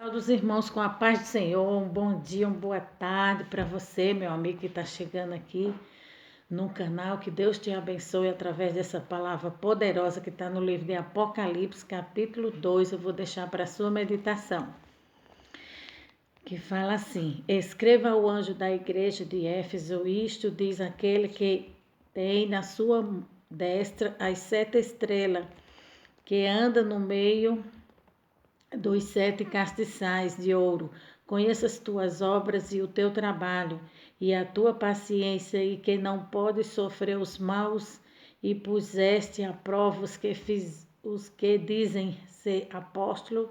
Todos os irmãos com a paz do Senhor, um bom dia, uma boa tarde para você, meu amigo que está chegando aqui no canal. Que Deus te abençoe através dessa palavra poderosa que está no livro de Apocalipse, capítulo 2. Eu vou deixar para a sua meditação. Que fala assim: escreva ao anjo da igreja de Éfeso, isto diz aquele que tem na sua destra as 7 estrelas, que anda no meio dos 7 castiçais de ouro. Conheça as tuas obras e o teu trabalho, e a tua paciência, e que não podes sofrer os maus, e puseste à prova os que dizem ser apóstolo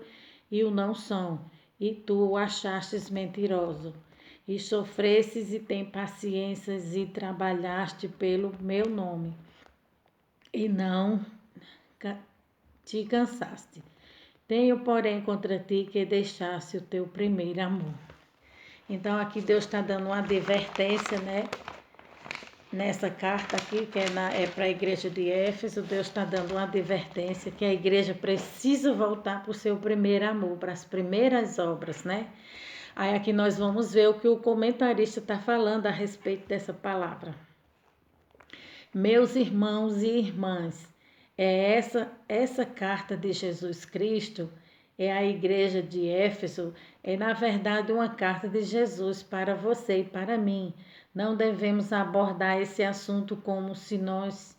e o não são, e tu o achastes mentiroso. E sofrestes e tem paciências e trabalhaste pelo meu nome, e não te cansaste. Tenho, porém, contra ti que deixasse o teu primeiro amor. Então, aqui Deus está dando uma advertência, né? Nessa carta aqui, que é para a igreja de Éfeso, Deus está dando uma advertência que a igreja precisa voltar para o seu primeiro amor, para as primeiras obras, né? Aí aqui nós vamos ver o que o comentarista está falando a respeito dessa palavra. Meus irmãos e irmãs, essa carta de Jesus Cristo é a igreja de Éfeso, é na verdade uma carta de Jesus para você e para mim. Não devemos abordar esse assunto como se nós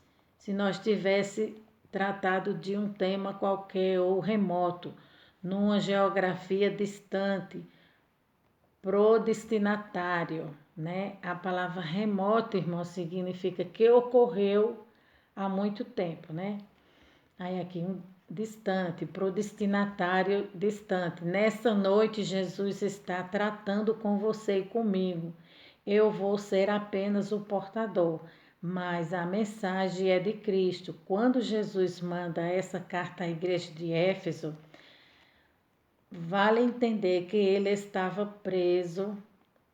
tivesse tratado de um tema qualquer ou remoto, numa geografia distante, pro-destinatário, né? A palavra remoto, irmão, significa que ocorreu há muito tempo, né? Aí aqui um distante, pro-destinatário distante. Nessa noite, Jesus está tratando com você e comigo. Eu vou ser apenas o portador, mas a mensagem é de Cristo. Quando Jesus manda essa carta à igreja de Éfeso, vale entender que ele estava preso,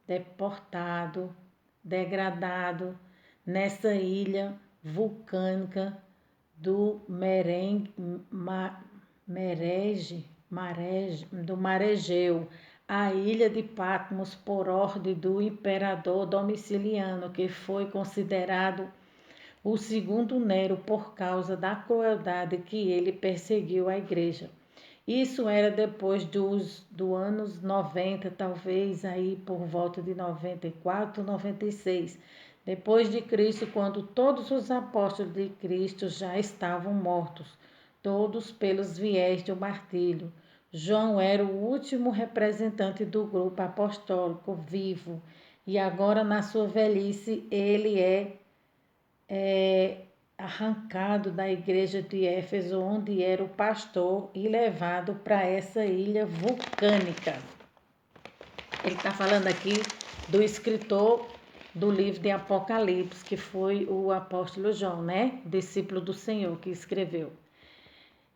deportado, degradado nessa ilha vulcânica do Maregeu, a ilha de Patmos, por ordem do imperador Domiciliano, que foi considerado o segundo Nero por causa da crueldade que ele perseguiu a igreja. Isso era depois do anos 90, talvez aí por volta de 94, 96, depois de Cristo, quando todos os apóstolos de Cristo já estavam mortos, todos pelos viés do martírio. João era o último representante do grupo apostólico vivo, e agora na sua velhice ele é arrancado da igreja de Éfeso, onde era o pastor, e levado para essa ilha vulcânica. Ele está falando aqui do escritor do livro de Apocalipse, que foi o apóstolo João, né? Discípulo do Senhor, que escreveu.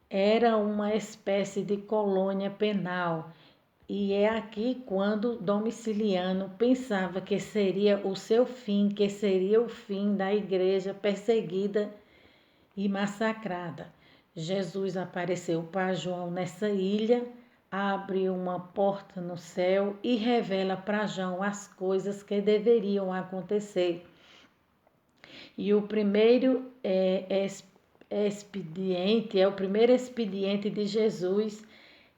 Era uma espécie de colônia penal. E é aqui quando Domiciliano pensava que seria o seu fim, que seria o fim da igreja perseguida e massacrada. Jesus apareceu para João nessa ilha, abre uma porta no céu e revela para João as coisas que deveriam acontecer. E o primeiro o primeiro expediente de Jesus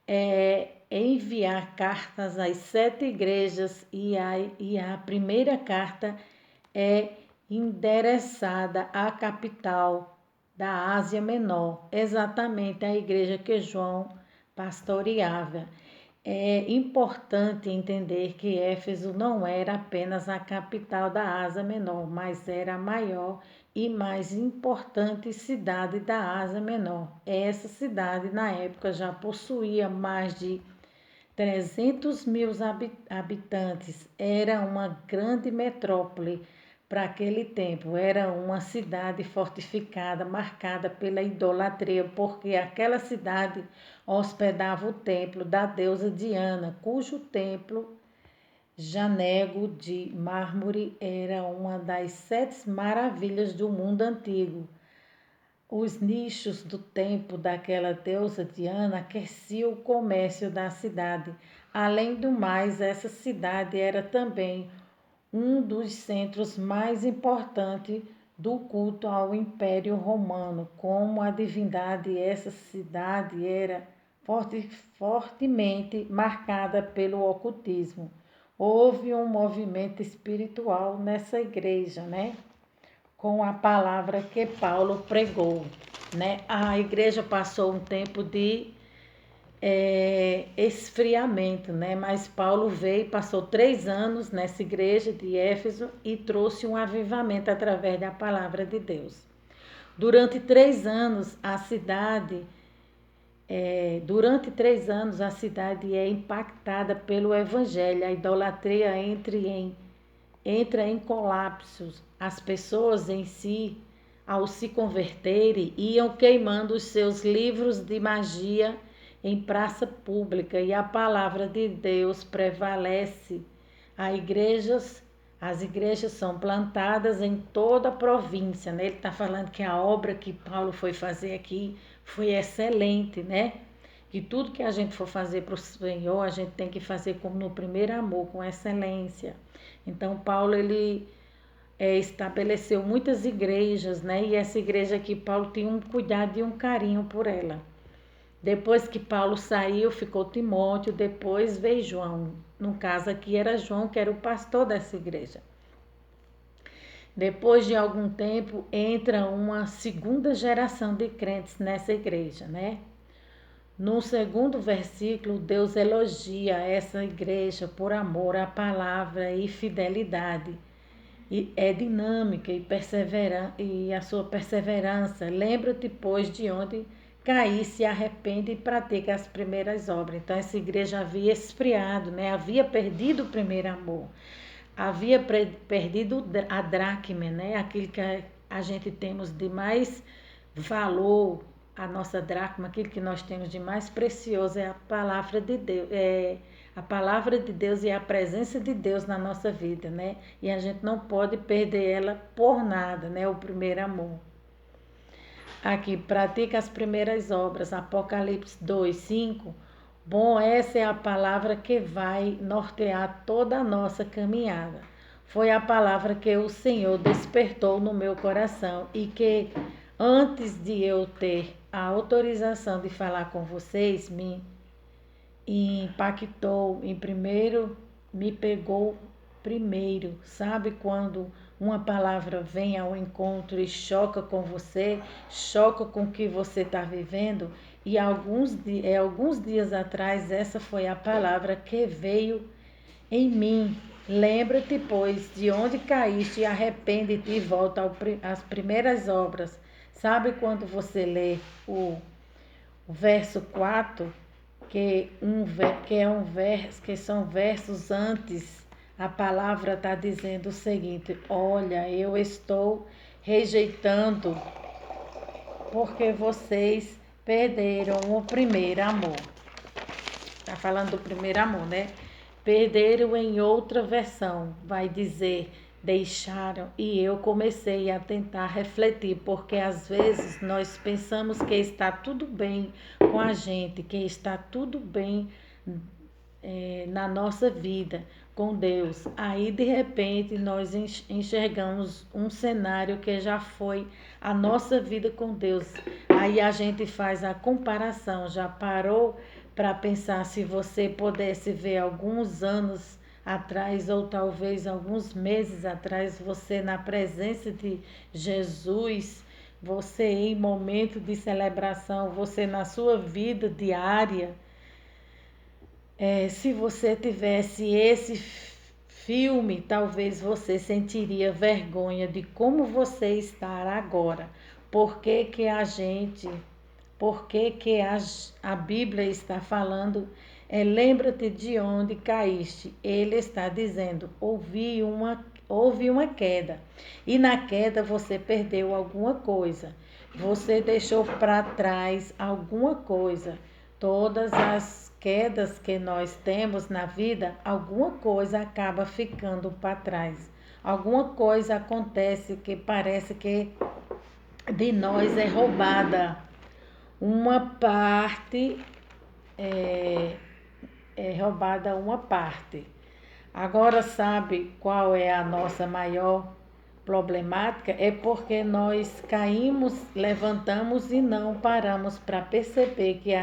é enviar cartas às 7 igrejas, e a primeira carta é endereçada à capital da Ásia Menor, exatamente a igreja que João pastoreava. É importante entender que Éfeso não era apenas a capital da Ásia Menor, mas era a maior e mais importante cidade da Ásia Menor. Essa cidade, na época, já possuía mais de 300 mil habitantes. Era uma grande metrópole para aquele tempo. Era uma cidade fortificada, marcada pela idolatria, porque aquela cidade hospedava o templo da deusa Diana, cujo templo, Janego de mármore, era uma das 7 maravilhas do mundo antigo. Os nichos do templo daquela deusa Diana aqueciam o comércio da cidade. Além do mais, essa cidade era também um dos centros mais importantes do culto ao Império Romano. Como a divindade, essa cidade era fortemente marcada pelo ocultismo. Houve um movimento espiritual nessa igreja, né? Com a palavra que Paulo pregou, né? A igreja passou um tempo de esfriamento, né? Mas Paulo veio, passou 3 anos nessa igreja de Éfeso e trouxe um avivamento através da palavra de Deus. Durante 3 anos a cidade é impactada pelo evangelho. A idolatria entra em colapsos. As pessoas em si, ao se converterem, iam queimando os seus livros de magia em praça pública e a palavra de Deus prevalece. As igrejas são plantadas em toda a província, né? Ele está falando que a obra que Paulo foi fazer aqui foi excelente, né? Que tudo que a gente for fazer para o Senhor, a gente tem que fazer como no primeiro amor, com excelência. Então, Paulo, ele estabeleceu muitas igrejas, né? E essa igreja aqui, Paulo tinha um cuidado e um carinho por ela. Depois que Paulo saiu, ficou Timóteo, depois veio João. No caso aqui era João, que era o pastor dessa igreja. Depois de algum tempo, entra uma segunda geração de crentes nessa igreja, né? No segundo versículo, Deus elogia essa igreja por amor à palavra e fidelidade. E é dinâmica e a sua perseverança. Lembra-te, pois, de onde caí, se arrepende e pratica as primeiras obras. Então, essa igreja havia esfriado, né? Havia perdido o primeiro amor. Havia perdido a dracma, né? Aquilo que a gente temos de mais valor, a nossa dracma, aquilo que nós temos de mais precioso é a palavra de Deus, a palavra de Deus e a presença de Deus na nossa vida, né? E a gente não pode perder ela por nada, né? O primeiro amor. Aqui, pratica as primeiras obras, Apocalipse 2:5. Bom, essa é a palavra que vai nortear toda a nossa caminhada. Foi a palavra que o Senhor despertou no meu coração e que, antes de eu ter a autorização de falar com vocês, me impactou me pegou primeiro. Sabe quando uma palavra vem ao encontro e choca com você, choca com o que você está vivendo? E alguns dias atrás, essa foi a palavra que veio em mim. Lembra-te, pois, de onde caíste e arrepende-te e volta às primeiras obras. Sabe quando você lê o verso 4, que são versos antes, a palavra está dizendo o seguinte: olha, eu estou rejeitando porque vocês perderam o primeiro amor. Está falando do primeiro amor, né? Perderam. Em outra versão, vai dizer deixaram. E eu comecei a tentar refletir, porque às vezes nós pensamos que está tudo bem com a gente, que está tudo bem na nossa vida com Deus. Aí de repente nós enxergamos um cenário que já foi a nossa vida com Deus. Aí a gente faz a comparação. Já parou para pensar se você pudesse ver alguns anos atrás ou talvez alguns meses atrás, você na presença de Jesus, você em momento de celebração, você na sua vida diária? Se você tivesse esse filme, talvez você sentiria vergonha de como você está agora. Por que que a Bíblia está falando? Lembra-te de onde caíste. Ele está dizendo, houve uma queda. E na queda você perdeu alguma coisa. Você deixou para trás alguma coisa. Todas as quedas que nós temos na vida, alguma coisa acaba ficando para trás. Alguma coisa acontece que parece que de nós é roubada. Uma parte é roubada uma parte. Agora sabe qual é a nossa maior problemática? É porque nós caímos, levantamos e não paramos para perceber que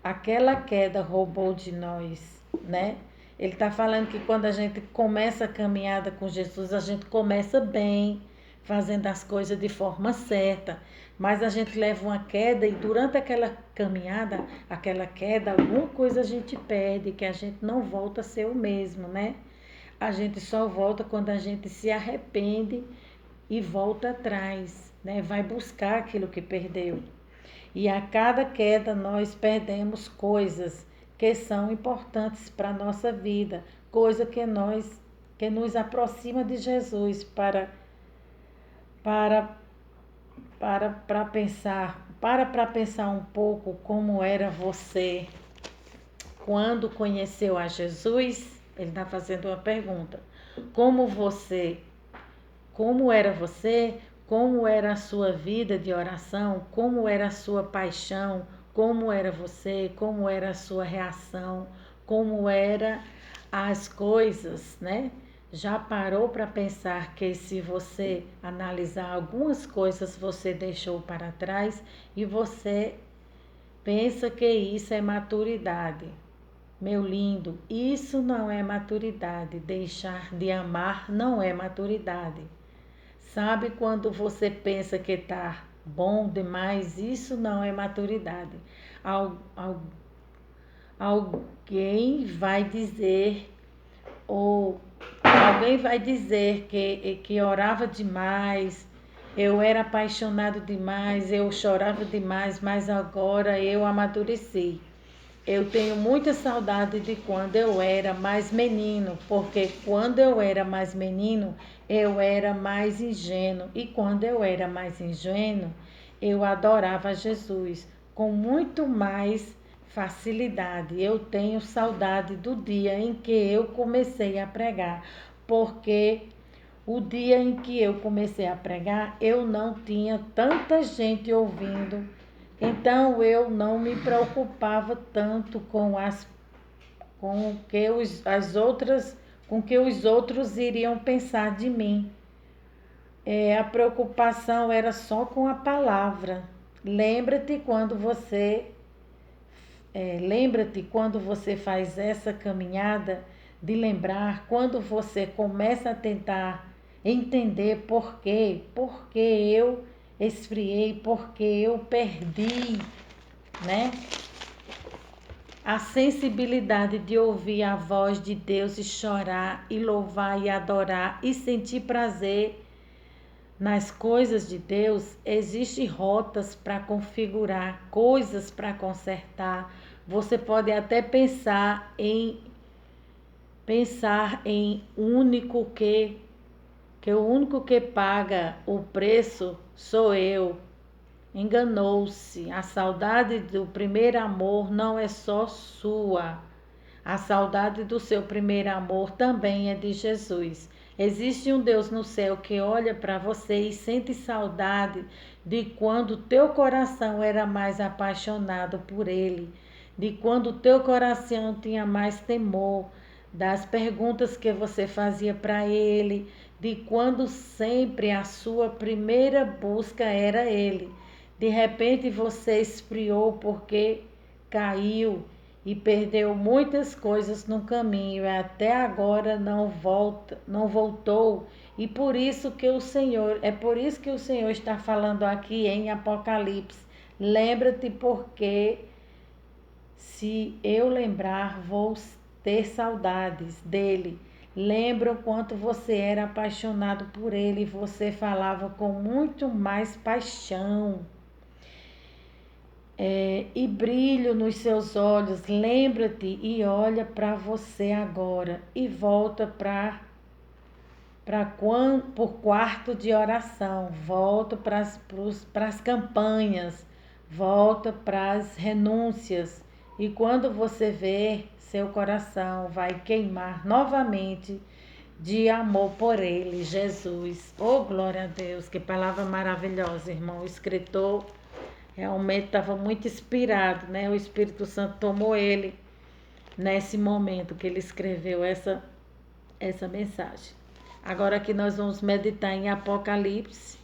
aquela queda roubou de nós, né? Ele está falando que quando a gente começa a caminhada com Jesus, a gente começa bem, fazendo as coisas de forma certa, mas a gente leva uma queda e durante aquela caminhada, aquela queda, alguma coisa a gente perde, que a gente não volta a ser o mesmo, né? A gente só volta quando a gente se arrepende e volta atrás, né? Vai buscar aquilo que perdeu. E a cada queda nós perdemos coisas que são importantes para a nossa vida, coisa que nos aproxima de Jesus para para pensar, para pensar um pouco como era você quando conheceu a Jesus. Ele está fazendo uma pergunta. Como você, como era você, como era a sua vida de oração, como era a sua paixão, como era você, como era a sua reação, como era as coisas, né? Já parou para pensar que se você analisar algumas coisas você deixou para trás e você pensa que isso é maturidade? Meu lindo, isso não é maturidade. Deixar de amar não é maturidade. Sabe quando você pensa que está bom demais? Isso não é maturidade. Alguém vai dizer, ou alguém vai dizer que orava demais, eu era apaixonado demais, eu chorava demais, mas agora eu amadureci. Eu tenho muita saudade de quando eu era mais menino, porque quando eu era mais menino, eu era mais ingênuo. E quando eu era mais ingênuo, eu adorava Jesus com muito mais facilidade. Eu tenho saudade do dia em que eu comecei a pregar, porque o dia em que eu comecei a pregar, eu não tinha tanta gente ouvindo, então eu não me preocupava tanto com o que com que os outros iriam pensar de mim. A preocupação era só com a palavra. Lembra-te quando você Lembra-te quando você faz essa caminhada de lembrar, quando você começa a tentar entender por que eu esfriei, por que eu perdi, né? A sensibilidade de ouvir a voz de Deus e chorar e louvar e adorar e sentir prazer nas coisas de Deus. Existem rotas para configurar, coisas para consertar. Você pode até pensar em único que o único que paga o preço sou eu. Enganou-se. A saudade do primeiro amor não é só sua. A saudade do seu primeiro amor também é de Jesus. Existe um Deus no céu que olha para você e sente saudade de quando teu coração era mais apaixonado por Ele, de quando teu coração tinha mais temor, das perguntas que você fazia para Ele, de quando sempre a sua primeira busca era Ele. De repente você esfriou porque caiu e perdeu muitas coisas no caminho e até agora não voltou. E por isso que o Senhor está falando aqui em Apocalipse. Lembra-te, porque se eu lembrar, vou ter saudades dele. Lembra o quanto você era apaixonado por ele, você falava com muito mais paixão. E brilho nos seus olhos. Lembra-te e olha para você agora e volta por quarto de oração, volta para as campanhas, volta para as renúncias. E quando você ver, seu coração vai queimar novamente de amor por ele, Jesus. Oh, glória a Deus, que palavra maravilhosa, irmão. O escritor realmente estava muito inspirado, né? O Espírito Santo tomou ele nesse momento que ele escreveu essa mensagem. Agora aqui nós vamos meditar em Apocalipse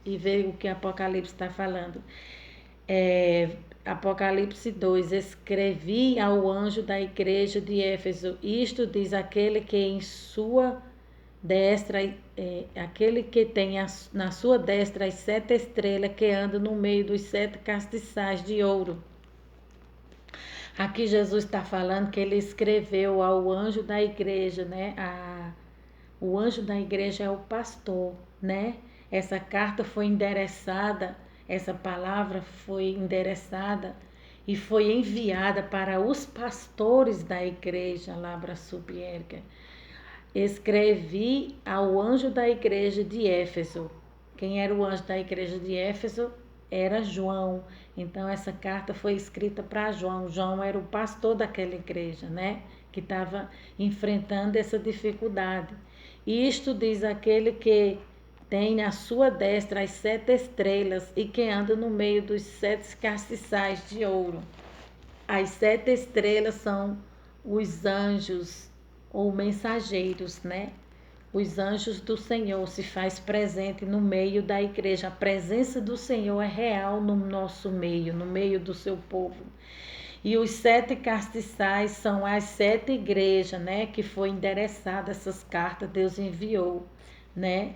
e ver o que Apocalipse está falando. Apocalipse 2: Escrevi ao anjo da igreja de Éfeso, isto diz aquele que em sua destra, aquele que tem na sua destra as 7 estrelas, que anda no meio dos 7 castiçais de ouro. Aqui Jesus está falando que ele escreveu ao anjo da igreja, né? O anjo da igreja é o pastor, né? Essa carta foi endereçada, essa palavra foi endereçada e foi enviada para os pastores da igreja Labra Subierga. Escrevi ao anjo da igreja de Éfeso. Quem era o anjo da igreja de Éfeso? Era João. Então essa carta foi escrita para João. João era o pastor daquela igreja, né? Que estava enfrentando essa dificuldade. Isto diz aquele que tem na sua destra as 7 estrelas e que anda no meio dos 7 castiçais de ouro. As 7 estrelas são os anjos ou mensageiros, né? Os anjos do Senhor se faz presente no meio da igreja. A presença do Senhor é real no nosso meio, no meio do seu povo. E os 7 castiçais são as 7 igrejas, né? Que foi endereçada essas cartas, Deus enviou, né?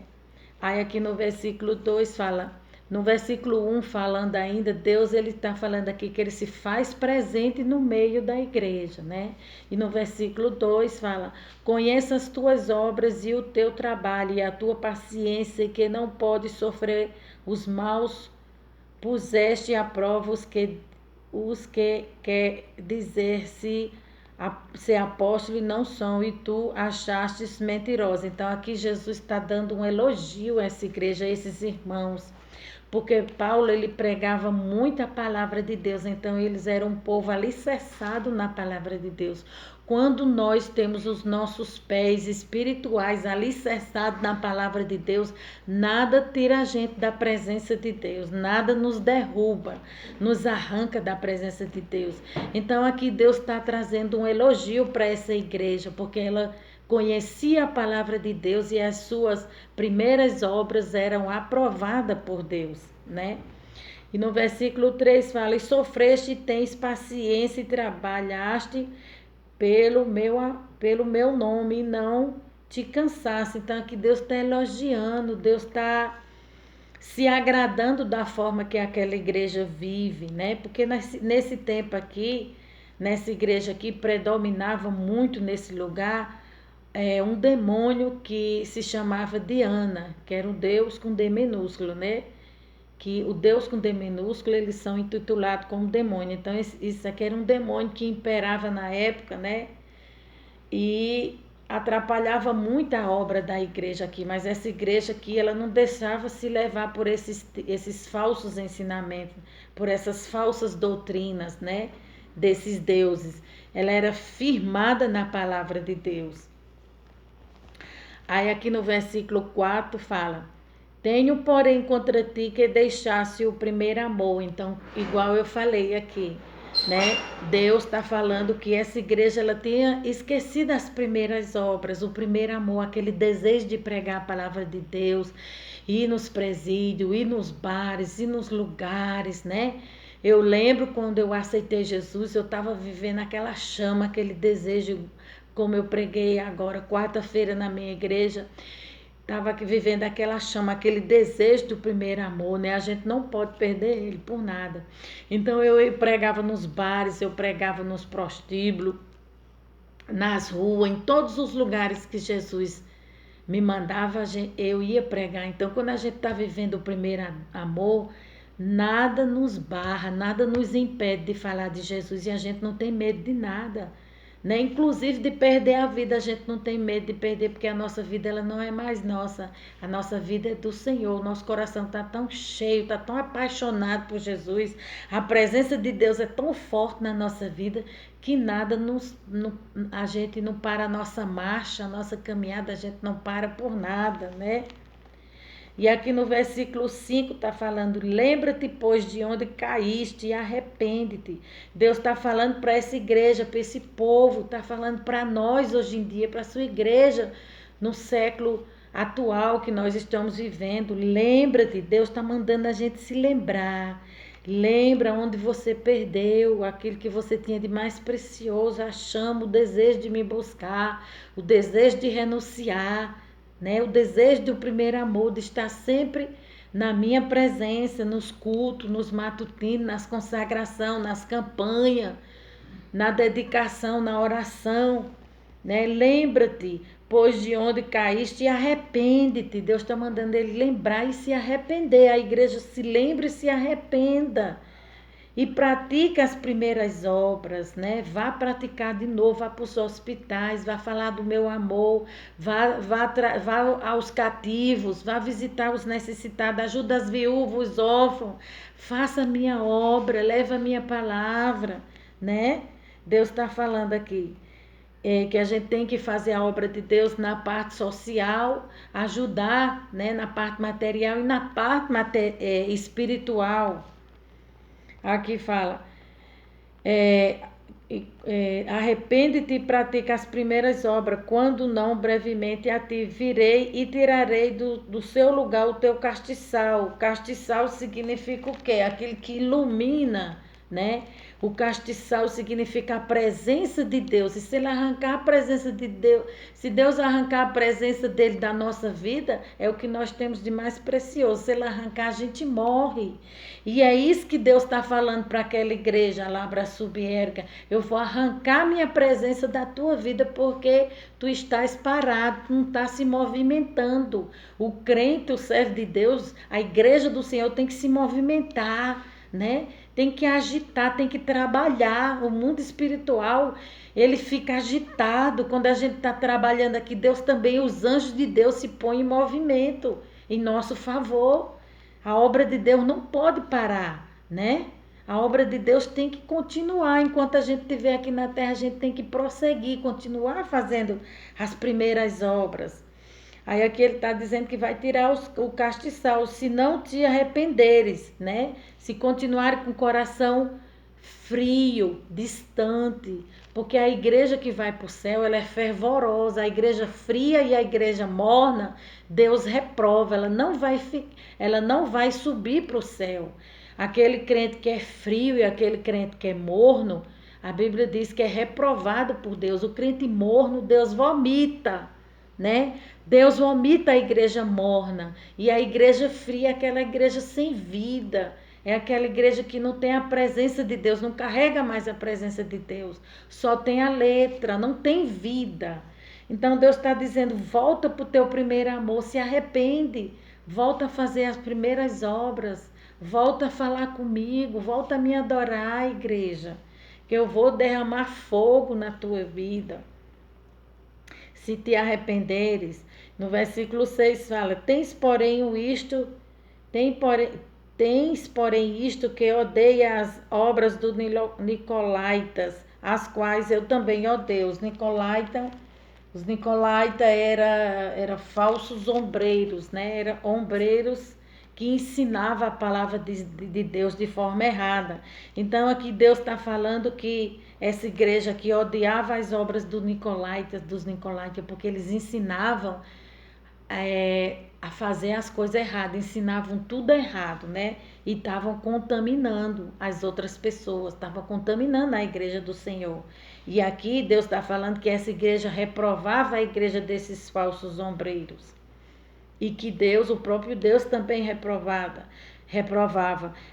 Aí aqui no versículo 2 fala, no versículo 1 falando ainda, Deus ele está falando aqui que ele se faz presente no meio da igreja, né? E no versículo 2 fala, conheça as tuas obras e o teu trabalho e a tua paciência, que não pode sofrer os maus, puseste à prova os que quer dizer-se ser apóstolo e não são, e tu achastes mentirosa. Então aqui Jesus está dando um elogio a essa igreja, a esses irmãos, porque Paulo ele pregava muito a palavra de Deus, então eles eram um povo alicerçado na palavra de Deus. Quando nós temos os nossos pés espirituais alicerçados na palavra de Deus, nada tira a gente da presença de Deus, nada nos derruba, nos arranca da presença de Deus. Então aqui Deus está trazendo um elogio para essa igreja, porque ela conhecia a palavra de Deus e as suas primeiras obras eram aprovadas por Deus, né? E no versículo 3 fala, e sofreste, tens paciência e trabalhaste pelo meu nome e não te cansasse. Então aqui Deus está elogiando, Deus está se agradando da forma que aquela igreja vive, né? Porque nesse tempo aqui, nessa igreja aqui, predominava muito nesse lugar um demônio que se chamava Diana, que era um deus com D minúsculo, né? Que o deus com D minúsculo, eles são intitulados como demônio. Então, isso aqui era um demônio que imperava na época, né? E atrapalhava muito a obra da igreja aqui, mas essa igreja aqui, ela não deixava se levar por esses falsos ensinamentos, por essas falsas doutrinas, né? Desses deuses. Ela era firmada na palavra de Deus. Aí aqui no versículo 4 fala, tenho porém contra ti que deixasse o primeiro amor. Então, igual eu falei aqui, né? Deus está falando que essa igreja ela tinha esquecido as primeiras obras, o primeiro amor, aquele desejo de pregar a palavra de Deus, ir nos presídios, ir nos bares, ir nos lugares, né? Eu lembro quando eu aceitei Jesus, eu estava vivendo aquela chama, aquele desejo, como eu preguei agora, quarta-feira na minha igreja, estava vivendo aquela chama, aquele desejo do primeiro amor, né? A gente não pode perder ele por nada. Então eu pregava nos bares, eu pregava nos prostíbulos, nas ruas, em todos os lugares que Jesus me mandava, eu ia pregar. Então quando a gente está vivendo o primeiro amor, nada nos barra, nada nos impede de falar de Jesus e a gente não tem medo de nada. né? Inclusive de perder a vida, a gente não tem medo de perder, porque a nossa vida ela não é mais nossa, a nossa vida é do Senhor. Nosso coração está tão cheio, está tão apaixonado por Jesus, a presença de Deus é tão forte na nossa vida que nada a gente não para a nossa marcha, a nossa caminhada, a gente não para por nada, né? E aqui no versículo 5 está falando: lembra-te, pois, de onde caíste e arrepende-te. Deus está falando para essa igreja, para esse povo, está falando para nós hoje em dia, para a sua igreja, no século atual que nós estamos vivendo. Lembra-te, Deus está mandando a gente se lembrar. Lembra onde você perdeu aquilo que você tinha de mais precioso. Achamos o desejo de me buscar, o desejo de renunciar, né? O desejo do primeiro amor, de estar sempre na minha presença, nos cultos, nos matutinos, nas consagrações, nas campanhas, na dedicação, na oração, né? Lembra-te, pois de onde caíste, e arrepende-te. Deus está mandando ele lembrar e se arrepender. A igreja se lembre e se arrependa. E pratique as primeiras obras, né? Vá praticar de novo, vá para os hospitais, vá falar do meu amor, vá aos cativos, vá visitar os necessitados, ajuda as viúvas, os órfãos, faça a minha obra, leve a minha palavra, né? Deus está falando aqui. Que a gente tem que fazer a obra de Deus na parte social, ajudar, né, na parte material e na parte espiritual. Aqui fala, arrepende-te e pratica as primeiras obras, quando não, brevemente a ti virei e tirarei do seu lugar o teu castiçal. Castiçal significa o quê? Aquilo que ilumina, né? O castiçal significa a presença de Deus. E se ele arrancar a presença de Deus, se Deus arrancar a presença dele da nossa vida, é o que nós temos de mais precioso. Se ele arrancar, a gente morre. E é isso que Deus está falando para aquela igreja lá, para Subierga. Eu vou arrancar minha presença da tua vida porque tu estás parado, tu não está se movimentando. O crente, o servo de Deus, a igreja do Senhor tem que se movimentar, né? Tem que agitar, tem que trabalhar. O mundo espiritual, ele fica agitado. Quando a gente está trabalhando aqui, Deus também, os anjos de Deus se põem em movimento em nosso favor. A obra de Deus não pode parar, né? A obra de Deus tem que continuar. Enquanto a gente estiver aqui na terra, a gente tem que prosseguir, continuar fazendo as primeiras obras. Aí aqui ele está dizendo que vai tirar o castiçal, se não te arrependeres, né? Se continuar com o coração frio, distante, porque a igreja que vai para o céu, ela é fervorosa. A igreja fria e a igreja morna, Deus reprova, ela não vai subir para o céu. Aquele crente que é frio e aquele crente que é morno, a Bíblia diz que é reprovado por Deus. O crente morno, Deus vomita, né? Deus vomita a igreja morna, e a igreja fria é aquela igreja sem vida, é aquela igreja que não tem a presença de Deus, não carrega mais a presença de Deus, só tem a letra, não tem vida. Então Deus está dizendo: volta para o teu primeiro amor, se arrepende, volta a fazer as primeiras obras, volta a falar comigo, volta a me adorar, igreja, que eu vou derramar fogo na tua vida. Se te arrependeres. No versículo 6 fala: tens porém isto que odeia as obras dos nicolaítas, as quais eu também odeio. Os nicolaítas eram falsos ombreiros, né? Eram ombreiros que ensinavam a palavra de Deus de forma errada. Então aqui Deus está falando que essa igreja que odiava as obras dos nicolaítas, porque eles ensinavam a fazer as coisas erradas, ensinavam tudo errado, né? E estavam contaminando as outras pessoas, estavam contaminando a igreja do Senhor. E aqui Deus está falando que essa igreja reprovava a igreja desses falsos ombreiros. E que Deus, o próprio Deus, também reprovava.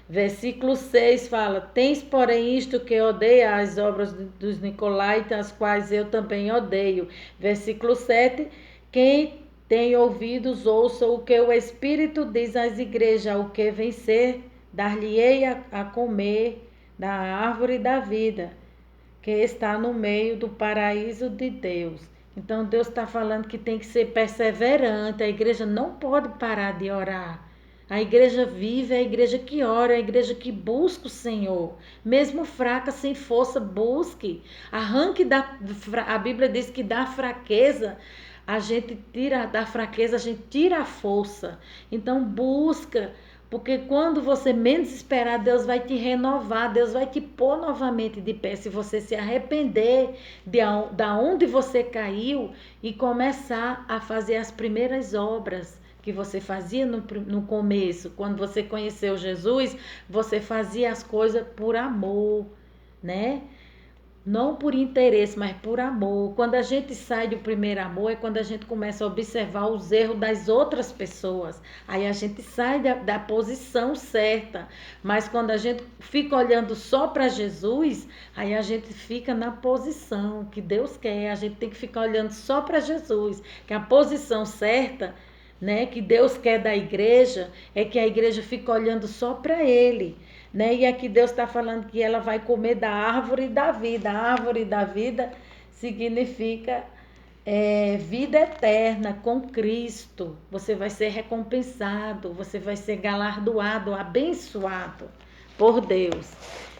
Versículo 6 fala: tens, porém, isto que odeia as obras dos nicolaítas, as quais eu também odeio. Versículo 7: quem tem ouvidos, ouça o que o Espírito diz às igrejas: o que vencer, dar-lhe-ei a comer da árvore da vida, que está no meio do paraíso de Deus. Então Deus está falando que tem que ser perseverante, a igreja não pode parar de orar. A igreja vive, é a igreja que ora, é a igreja que busca o Senhor. Mesmo fraca, sem força, busque. Arranque a Bíblia diz que da fraqueza, a gente tira, da fraqueza a gente tira a força. Então busca, porque quando você menos esperar, Deus vai te renovar, Deus vai te pôr novamente de pé. Se você se arrepender da onde você caiu e começar a fazer as primeiras obras que você fazia no começo, quando você conheceu Jesus, você fazia as coisas por amor, né? Não por interesse, mas por amor. Quando a gente sai do primeiro amor, é quando a gente começa a observar os erros das outras pessoas. Aí a gente sai da posição certa. Mas quando a gente fica olhando só para Jesus, aí a gente fica na posição que Deus quer. A gente tem que ficar olhando só para Jesus, que a posição certa, né, que Deus quer da igreja, é que a igreja fica olhando só para Ele, né? E aqui Deus está falando que ela vai comer da árvore da vida. A árvore da vida significa vida eterna com Cristo. Você vai ser recompensado, você vai ser galardoado, abençoado por Deus.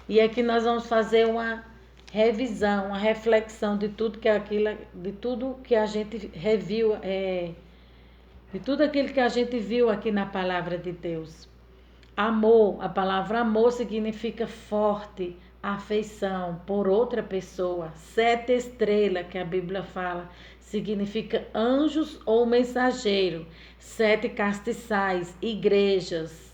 E aqui nós vamos fazer uma revisão, uma reflexão de tudo que de tudo que a gente reviu, de tudo aquilo que a gente viu aqui na palavra de Deus. Amor, a palavra amor significa forte, afeição por outra pessoa. 7 estrelas, que a Bíblia fala, significa anjos ou mensageiro. 7 castiçais, igrejas.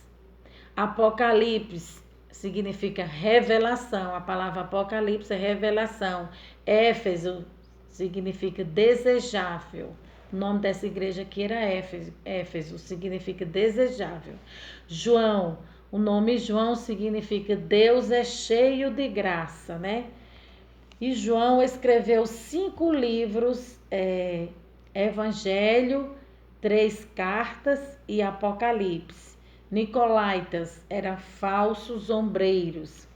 Apocalipse significa revelação. A palavra Apocalipse é revelação. Éfeso significa desejável. O nome dessa igreja aqui era Éfeso, significa desejável. João, o nome João significa Deus é cheio de graça, né? E João escreveu 5 livros, Evangelho, 3 cartas e Apocalipse. Nicolaítas eram falsos ombreiros.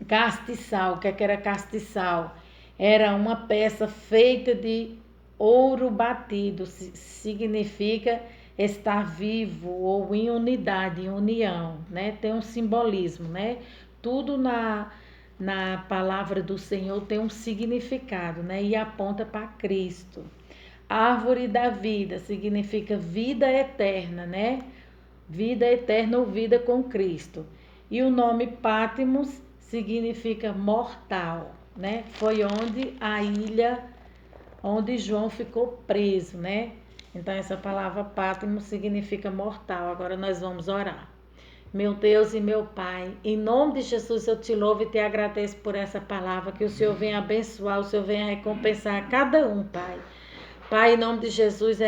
Castiçal, o que era castiçal? Era uma peça feita de ouro batido, significa estar vivo ou em unidade, em união, né? Tem um simbolismo, né? Tudo na palavra do Senhor tem um significado, né? E aponta para Cristo. Árvore da vida significa vida eterna, né? Vida eterna ou vida com Cristo. E o nome Patmos significa mortal, né? Foi onde a ilha onde João ficou preso, né? Então essa palavra Patmos significa mortal. Agora nós vamos orar. Meu Deus e meu Pai, em nome de Jesus eu te louvo e te agradeço por essa palavra, que o Senhor venha abençoar, o Senhor venha recompensar cada um, Pai. Pai, em nome de Jesus,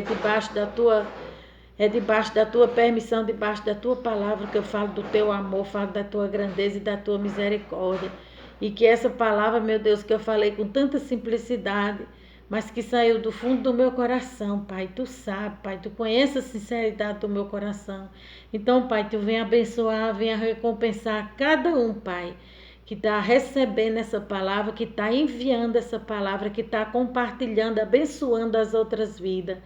debaixo da tua permissão, debaixo da tua palavra, que eu falo do teu amor, falo da tua grandeza e da tua misericórdia. E que essa palavra, meu Deus, que eu falei com tanta simplicidade, mas que saiu do fundo do meu coração, Pai. Tu sabe, Pai, tu conheces a sinceridade do meu coração. Então, Pai, tu venha abençoar, venha recompensar cada um, Pai, que está recebendo essa palavra, que está enviando essa palavra, que está compartilhando, abençoando as outras vidas.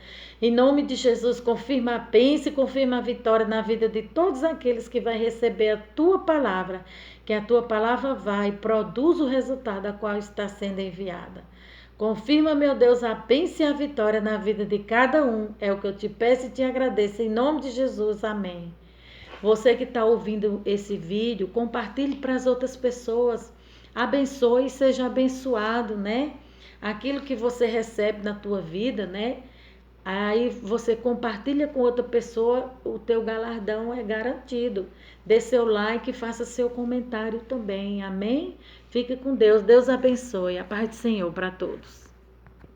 Em nome de Jesus, confirma a bênção e confirma a vitória na vida de todos aqueles que vai receber a tua palavra, que a tua palavra vai e produz o resultado a qual está sendo enviada. Confirma, meu Deus, a bênção e a vitória na vida de cada um. É o que eu te peço e te agradeço. Em nome de Jesus, amém. Você que está ouvindo esse vídeo, compartilhe para as outras pessoas. Abençoe e seja abençoado, né? Aquilo que você recebe na tua vida, né? Aí você compartilha com outra pessoa, o teu galardão é garantido. Dê seu like e faça seu comentário também. Amém? Fique com Deus. Deus abençoe. A paz do Senhor para todos.